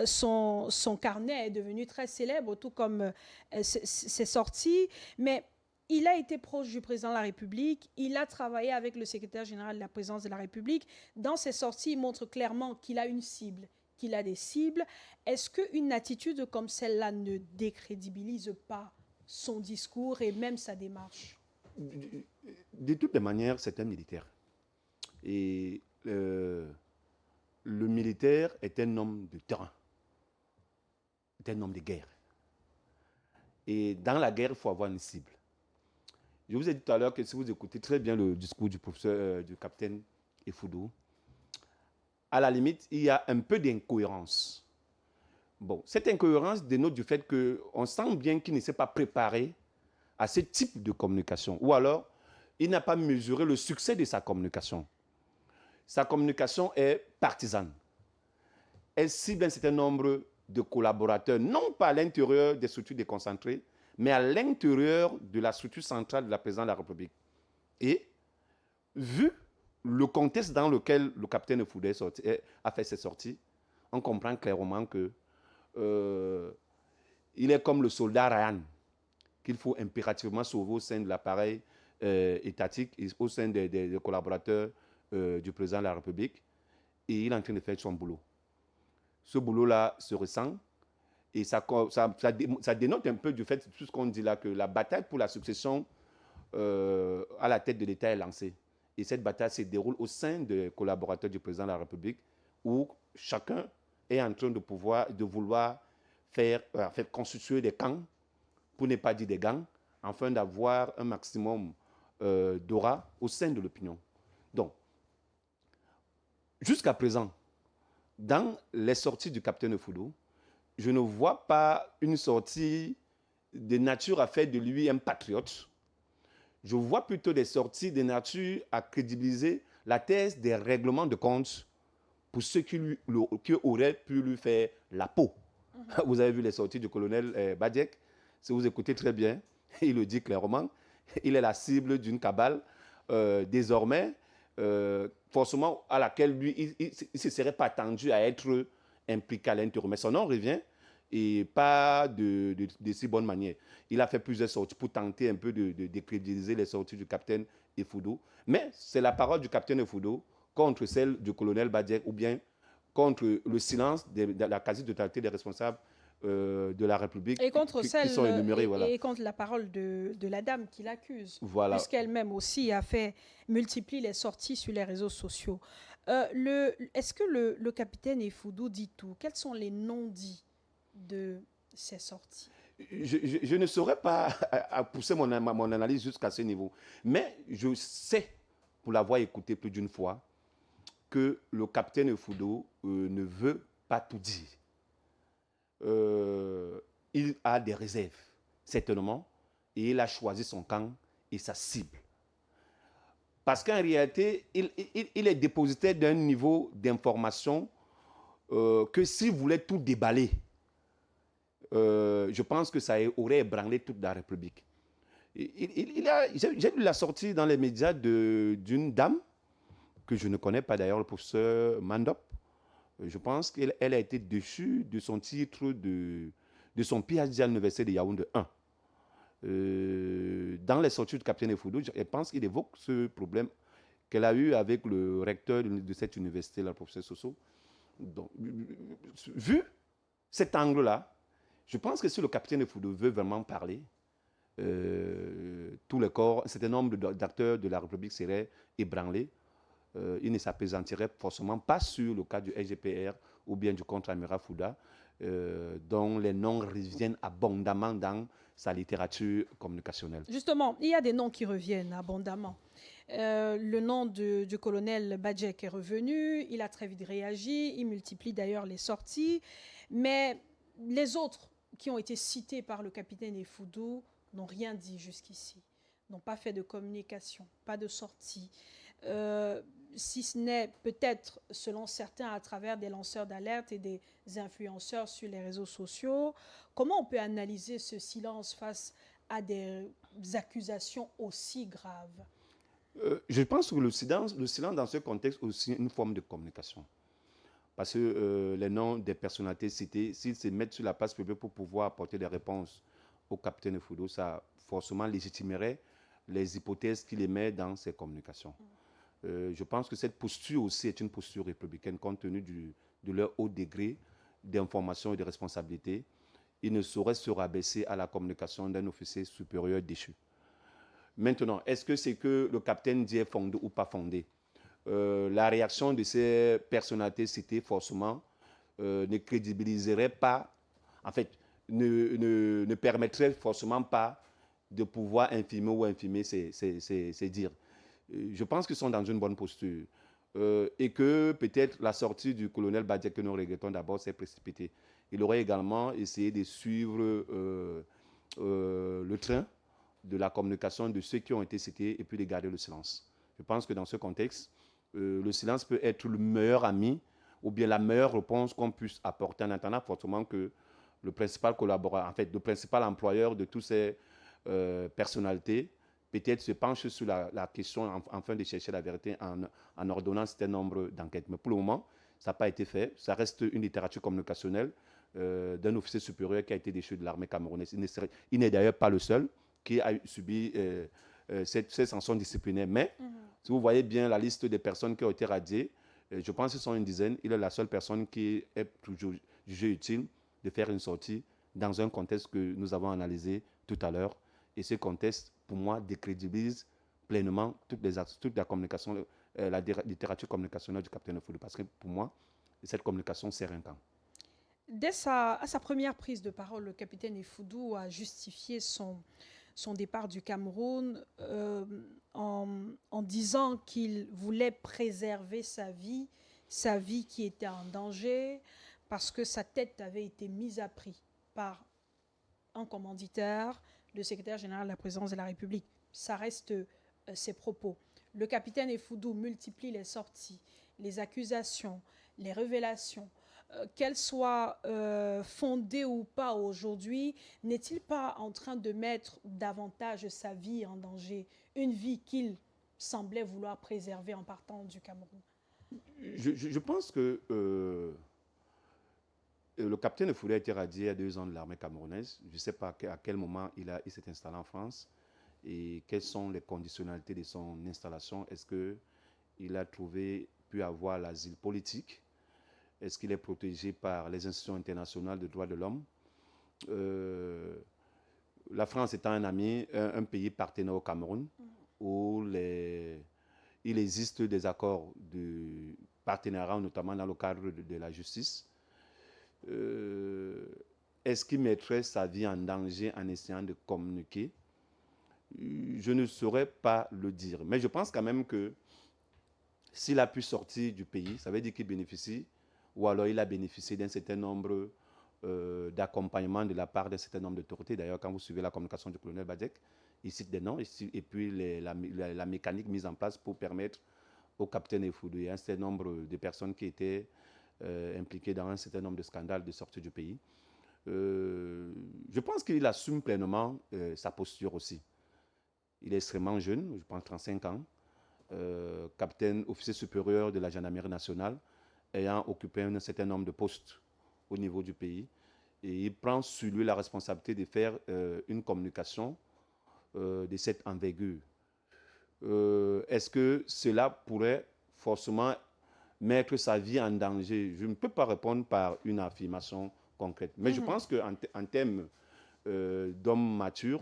son carnet est devenu très célèbre, tout comme ses sorties. Mais il a été proche du président de la République. Il a travaillé avec le secrétaire général de la présidence de la République. Dans ses sorties, il montre clairement qu'il a une cible, qu'il a des cibles. Est-ce qu'une attitude comme celle-là ne décrédibilise pas son discours et même sa démarche? De toutes les manières, c'est un militaire. Et le militaire est un homme de terrain, est un homme de guerre. Et dans la guerre, il faut avoir une cible. Je vous ai dit tout à l'heure que si vous écoutez très bien le discours du professeur, du capitaine Effoudou, à la limite, il y a un peu d'incohérence. Bon, cette incohérence dénote du fait qu'on sent bien qu'il ne s'est pas préparé à ce type de communication. Ou alors, il n'a pas mesuré le succès de sa communication. Sa communication est partisane. Elle cible un certain nombre de collaborateurs, non pas à l'intérieur des structures déconcentrées, mais à l'intérieur de la structure centrale de la présidence de la République. Et, vu le contexte dans lequel le capitaine Effoudou a fait ses sorties, on comprend clairement que il est comme le soldat Ryan, qu'il faut impérativement sauver au sein de l'appareil étatique et au sein des collaborateurs du président de la République. Et il est en train de faire son boulot. Ce boulot-là se ressent et ça dénote un peu du fait, tout ce qu'on dit là, que la bataille pour la succession à la tête de l'État est lancée. Et cette bataille se déroule au sein des collaborateurs du président de la République, où chacun est en train de vouloir faire constituer des camps, pour ne pas dire des gangs, afin d'avoir un maximum d'aura au sein de l'opinion. Donc, jusqu'à présent, dans les sorties du capitaine Effoudou, je ne vois pas une sortie de nature à faire de lui un patriote. Je vois plutôt des sorties de nature à crédibiliser la thèse des règlements de compte pour ceux qui auraient pu lui faire la peau. Vous avez vu les sorties du colonel Badiek. Si vous écoutez très bien, il le dit clairement. Il est la cible d'une cabale désormais, forcément à laquelle lui, il ne se serait pas attendu à être impliqué à l'intérieur. Mais son nom revient et pas de si bonne manière. Il a fait plusieurs sorties pour tenter un peu de décrédibiliser les sorties du capitaine Effudu. Mais c'est la parole du capitaine Effudu contre celle du colonel Badiek ou bien contre le silence de la quasi-totalité des responsables de la République et contre qui sont énumérés. Voilà. Et contre la parole de la dame qui l'accuse, voilà. Puisqu'elle-même aussi multiplie les sorties sur les réseaux sociaux. Est-ce que le capitaine Effudu dit tout? Quels sont les non-dits de ces sorties? Je ne saurais pas pousser mon analyse jusqu'à ce niveau. Mais je sais, pour l'avoir écouté plus d'une fois, que le capitaine Effudu ne veut pas tout dire. Il a des réserves, certainement, et il a choisi son camp et sa cible. Parce qu'en réalité, il est dépositaire d'un niveau d'information que s'il voulait tout déballer, je pense que ça aurait ébranlé toute la République. J'ai lu la sortie dans les médias d'une dame, que je ne connais pas d'ailleurs, le professeur Mandop. Je pense qu'elle a été déchue de son titre de son PhD à l'université de Yaoundé 1. Dans les sorties du capitaine Effudu, je pense qu'il évoque ce problème qu'elle a eu avec le recteur de cette université, le professeur Soso. Donc, vu cet angle-là, je pense que si le capitaine Effudu veut vraiment parler, tout le corps, un certain nombre d'acteurs de la République seraient ébranlés. Il ne s'apaisantirait forcément pas sur le cas du SGPR ou bien du contre-amiral Fouda, dont les noms reviennent abondamment dans sa littérature communicationnelle. Justement, il y a des noms qui reviennent abondamment. Le nom du colonel Badiek est revenu, il a très vite réagi, il multiplie d'ailleurs les sorties, mais les autres qui ont été cités par le capitaine Effudu n'ont rien dit jusqu'ici, n'ont pas fait de communication, pas de sortie. Si ce n'est peut-être, selon certains, à travers des lanceurs d'alerte et des influenceurs sur les réseaux sociaux. Comment on peut analyser ce silence face à des accusations aussi graves? Je pense que le silence dans ce contexte est aussi une forme de communication. Parce que les noms des personnalités citées, s'ils se mettent sur la place publique pour pouvoir apporter des réponses au capitaine Effudu, ça forcément légitimerait les hypothèses qu'il émet dans ses communications. Je pense que cette posture aussi est une posture républicaine compte tenu de leur haut degré d'information et de responsabilité. Ils ne sauraient se rabaisser à la communication d'un officier supérieur déchu. Maintenant, est-ce que c'est que le capitaine dit est fondé ou pas fondé? La réaction de ces personnalités citées forcément ne crédibiliserait pas, en fait, ne permettrait forcément pas de pouvoir infirmer ou infirmer ces dires. Je pense qu'ils sont dans une bonne posture et que peut-être la sortie du colonel Badiek que nous regrettons d'abord s'est précipitée. Il aurait également essayé de suivre le train de la communication de ceux qui ont été cités et puis de garder le silence. Je pense que dans ce contexte, le silence peut être le meilleur ami ou bien la meilleure réponse qu'on puisse apporter en attendant fortement que le principal collaborateur, en fait, le principal employeur de toutes ces personnalités peut-être se penche sur la question afin de chercher la vérité en ordonnant un certain nombre d'enquêtes. Mais pour le moment, ça n'a pas été fait. Ça reste une littérature communicationnelle d'un officier supérieur qui a été déchu de l'armée camerounaise. Il n'est d'ailleurs pas le seul qui a subi ces sanctions disciplinaires. Mais si vous voyez bien la liste des personnes qui ont été radiées, je pense que ce sont une dizaine. Il est la seule personne qui est toujours jugée utile de faire une sortie dans un contexte que nous avons analysé tout à l'heure. Et ce contexte, pour moi, décrédibilise pleinement toute la communication, la littérature communicationnelle du capitaine Effudu. Parce que pour moi, cette communication sert un camp. Dès sa première prise de parole, le capitaine Effudu a justifié son départ du Cameroun en disant qu'il voulait préserver sa vie qui était en danger, parce que sa tête avait été mise à prix par un commanditaire, le secrétaire général de la présidence de la République, ça reste ses propos. Le capitaine Effoudou multiplie les sorties, les accusations, les révélations. Qu'elles soient fondées ou pas aujourd'hui, n'est-il pas en train de mettre davantage sa vie en danger, une vie qu'il semblait vouloir préserver en partant du Cameroun? Je pense que le capitaine Effoudou a été radié à 2 ans de l'armée camerounaise. Je ne sais pas à quel moment il s'est installé en France et quelles sont les conditionnalités de son installation. Est-ce qu'il a pu avoir l'asile politique? Est-ce qu'il est protégé par les institutions internationales de droits de l'homme? La France étant un pays partenaire au Cameroun, où il existe des accords de partenariat, notamment dans le cadre de la justice. Est-ce qu'il mettrait sa vie en danger en essayant de communiquer? Je ne saurais pas le dire. Mais je pense quand même que s'il a pu sortir du pays, ça veut dire qu'il bénéficie, ou alors il a bénéficié d'un certain nombre d'accompagnement de la part d'un certain nombre d'autorités. D'ailleurs, quand vous suivez la communication du colonel Badek, il cite des noms et puis la mécanique mise en place pour permettre au capitaine Effoudou et un certain nombre de personnes qui étaient impliquées dans un certain nombre de scandales de sortie du pays. Je pense qu'il assume pleinement sa posture aussi. Il est extrêmement jeune, je pense 35 ans, capitaine, officier supérieur de la gendarmerie nationale, ayant occupé un certain nombre de postes au niveau du pays. Et il prend sur lui la responsabilité de faire une communication de cette envergure. Est-ce que cela pourrait forcément mettre sa vie en danger? Je ne peux pas répondre par une affirmation concrète. Mais je pense qu'en termes d'homme mature,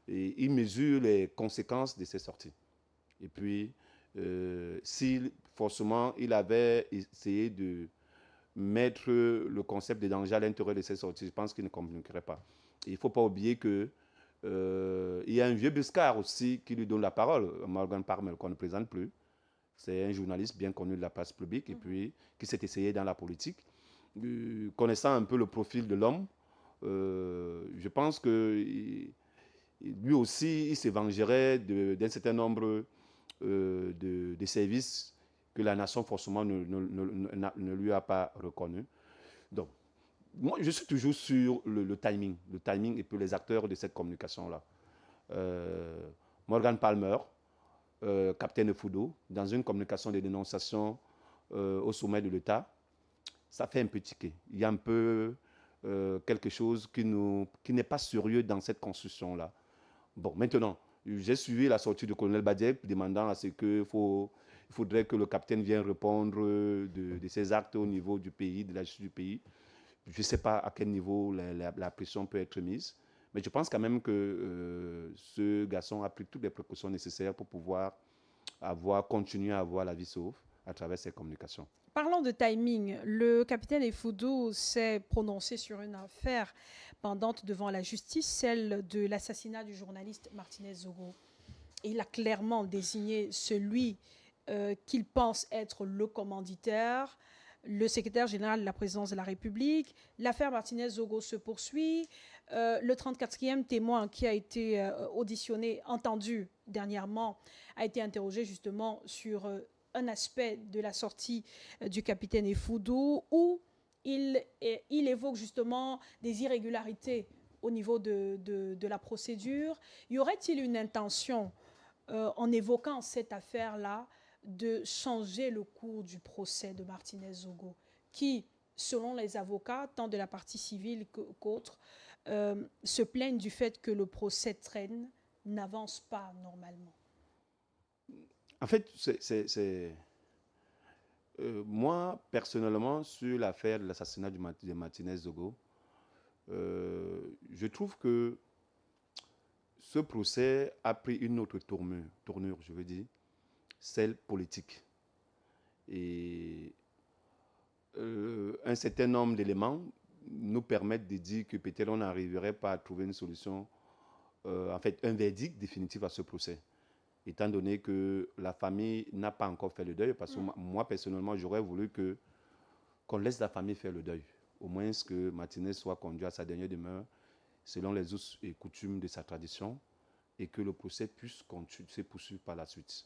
il mesure les conséquences de ses sorties. Et puis, si forcément il avait essayé de mettre le concept de danger à l'intérieur de ses sorties, je pense qu'il ne communiquerait pas. Et il ne faut pas oublier que il y a un vieux Buscard aussi qui lui donne la parole, Morgan Palmer, qu'on ne présente plus. C'est un journaliste bien connu de la presse publique et puis qui s'est essayé dans la politique. Connaissant un peu le profil de l'homme, je pense que lui aussi, il se vengerait d'un certain nombre de services que la nation forcément ne lui a pas reconnu. Donc, moi, je suis toujours sur le timing et puis les acteurs de cette communication-là. Morgan Palmer, capitaine Effoudou, dans une communication de dénonciation au sommet de l'État, ça fait un peu tiquer. Il y a un peu quelque chose qui n'est pas sérieux dans cette construction-là. Bon, maintenant, j'ai suivi la sortie du colonel Badek demandant à ce qu'il faudrait que le capitaine vienne répondre de ses actes au niveau du pays, de la justice du pays. Je ne sais pas à quel niveau la pression peut être mise, mais je pense quand même que ce garçon a pris toutes les précautions nécessaires pour pouvoir continuer à avoir la vie sauve à travers ses communications. Parlons de timing. Le capitaine Effoudou s'est prononcé sur une affaire pendante devant la justice, celle de l'assassinat du journaliste Martinez Zogo. Il a clairement désigné celui qu'il pense être le commanditaire, le secrétaire général de la présidence de la République. L'affaire Martinez Zogo se poursuit. Le 34e témoin qui a été entendu dernièrement, a été interrogé justement sur un aspect de la sortie du capitaine Effoudou où il évoque justement des irrégularités au niveau de la procédure. Y aurait-il une intention, en évoquant cette affaire-là, de changer le cours du procès de Martinez Zogo, qui, selon les avocats, tant de la partie civile qu'autres, se plaignent du fait que le procès traîne, n'avance pas normalement? En fait, moi, personnellement, sur l'affaire de l'assassinat de Martinez Zogo, je trouve que ce procès a pris une autre tournure, je veux dire, celle politique. Et un certain nombre d'éléments nous permettent de dire que peut-être on n'arriverait pas à trouver une solution, en fait, un verdict définitif à ce procès, étant donné que la famille n'a pas encore fait le deuil, parce que moi, personnellement, j'aurais voulu qu'on laisse la famille faire le deuil, au moins que Martinez soit conduit à sa dernière demeure, selon les us et coutumes de sa tradition, et que le procès puisse se poursuivre par la suite.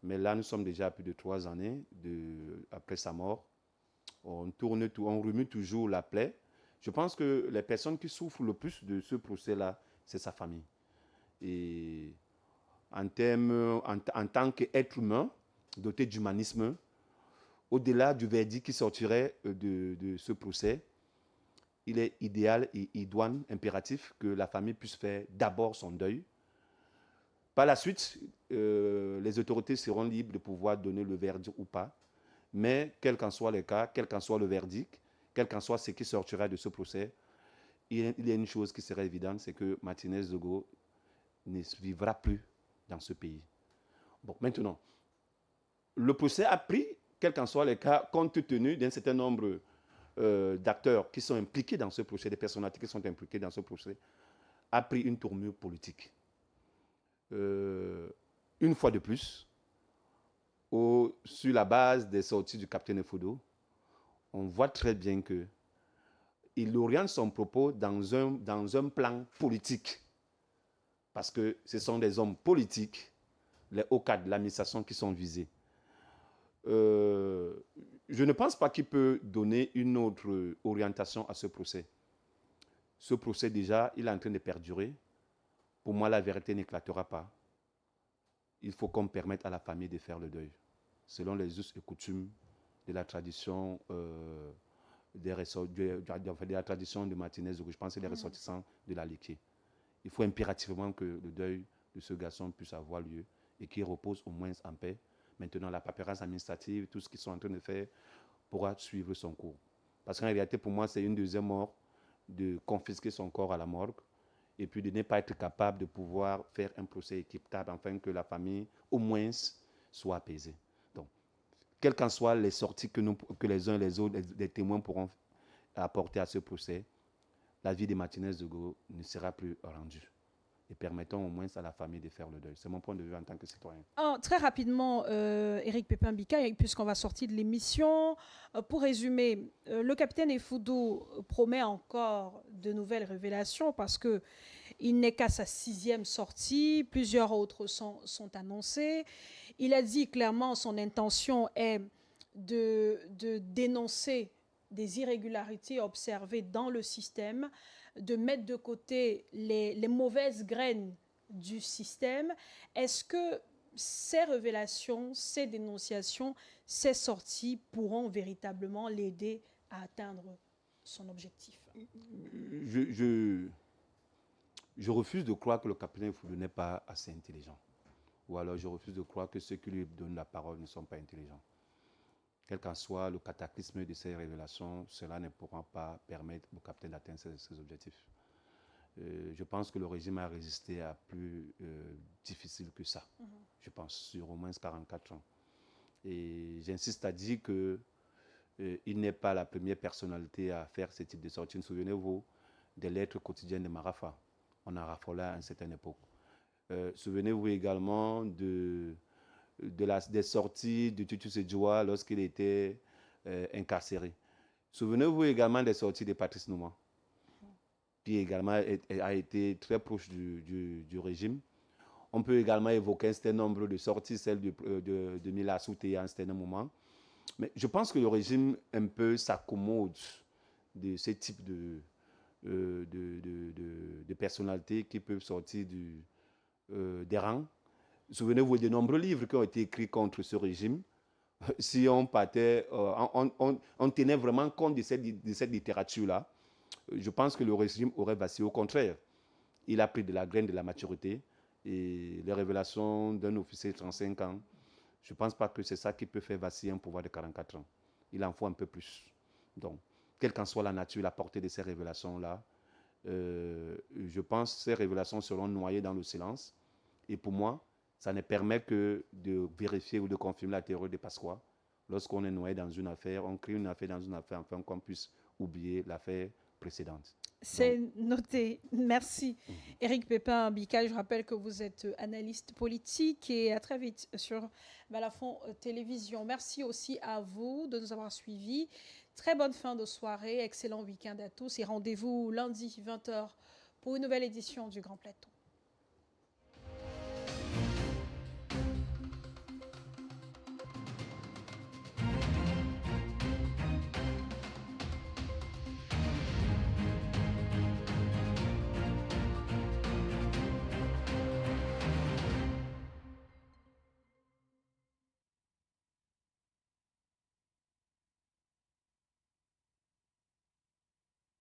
Mais là, nous sommes déjà à plus de 3 années après sa mort. On remue toujours la plaie. Je pense que les personnes qui souffrent le plus de ce procès-là, c'est sa famille. Et en tant qu'être humain, doté d'humanisme, au-delà du verdict qui sortirait de ce procès, il est idéal et idoine, impératif que la famille puisse faire d'abord son deuil. Par la suite, les autorités seront libres de pouvoir donner le verdict ou pas. Mais quel qu'en soit le cas, quel qu'en soit le verdict, quel qu'en soit ce qui sortira de ce procès, il y a une chose qui serait évidente, c'est que Martinez Zogo ne vivra plus dans ce pays. Bon, maintenant, le procès a pris, quel qu'en soit le cas, compte tenu d'un certain nombre d'acteurs qui sont impliqués dans ce procès, des personnalités qui sont impliquées dans ce procès, a pris une tournure politique. Une fois de plus, sur la base des sorties du capitaine Effudu, on voit très bien qu'il oriente son propos dans un plan politique. Parce que ce sont des hommes politiques, les hauts cadres de l'administration qui sont visés. Je ne pense pas qu'il peut donner une autre orientation à ce procès. Ce procès, déjà, il est en train de perdurer. Pour moi, la vérité n'éclatera pas. Il faut qu'on permette à la famille de faire le deuil, selon les us et coutumes de la tradition de la tradition de Martinez, je pense que c'est les ressortissants de la Liké. Il faut impérativement que le deuil de ce garçon puisse avoir lieu et qu'il repose au moins en paix. Maintenant, la paperasse administrative, tout ce qu'ils sont en train de faire pourra suivre son cours. Parce qu'en réalité, pour moi, c'est une deuxième mort de confisquer son corps à la morgue et puis de ne pas être capable de pouvoir faire un procès équitable afin que la famille, au moins, soit apaisée. Donc, quelles qu'en soient les sorties que les uns et les autres, les témoins pourront apporter à ce procès, la vie de Martinez Zogo ne sera plus rendue. Et permettons au moins à la famille de faire le deuil. C'est mon point de vue en tant que citoyen. Très rapidement, Éric Pépin-Bika, puisqu'on va sortir de l'émission, pour résumer, le capitaine Effudu promet encore de nouvelles révélations parce qu'il n'est qu'à sa 6e sortie, plusieurs autres sont annoncées. Il a dit clairement son intention est de dénoncer des irrégularités observées dans le système, de mettre de côté les mauvaises graines du système. Est-ce que ces révélations, ces dénonciations, ces sorties pourront véritablement l'aider à atteindre son objectif? Je refuse de croire que le capitaine Effudu n'est pas assez intelligent. Ou alors je refuse de croire que ceux qui lui donnent la parole ne sont pas intelligents. Quel qu'en soit le cataclysme de ces révélations, cela ne pourra pas permettre au capitaine d'atteindre ses objectifs. Je pense que le régime a résisté à plus difficile que ça. Je pense sur au moins 44 ans. Et j'insiste à dire qu'il n'est pas la première personnalité à faire ce type de sortie. Souvenez-vous des lettres quotidiennes de Marafa. On a raffolé à une certaine époque. Souvenez-vous également des sorties de Tutu Sedjoua lorsqu'il était incarcéré. Souvenez-vous également des sorties de Patrice Nouma, qui également a été très proche du régime. On peut également évoquer un certain nombre de sorties, celle de Mila Souté à un certain moment. Mais je pense que le régime un peu s'accommode de ce type de personnalités qui peuvent sortir des rangs. Souvenez-vous des nombreux livres qui ont été écrits contre ce régime. Si on partait, on tenait vraiment compte de cette littérature-là, je pense que le régime aurait vacillé. Au contraire, il a pris de la graine de la maturité et les révélations d'un officier de 35 ans, je ne pense pas que c'est ça qui peut faire vaciller un pouvoir de 44 ans. Il en faut un peu plus. Donc, quelle qu'en soit la nature, la portée de ces révélations-là, je pense que ces révélations seront noyées dans le silence. Et pour moi, ça ne permet que de vérifier ou de confirmer la théorie de Pasqua. Lorsqu'on est noyé dans une affaire, on crée une affaire dans une affaire afin qu'on puisse oublier l'affaire précédente. C'est noté. Merci. Éric Pépin-Bika, je rappelle que vous êtes analyste politique et à très vite sur Balafon Télévision. Merci aussi à vous de nous avoir suivis. Très bonne fin de soirée, excellent week-end à tous et rendez-vous lundi 20h pour une nouvelle édition du Grand Plateau.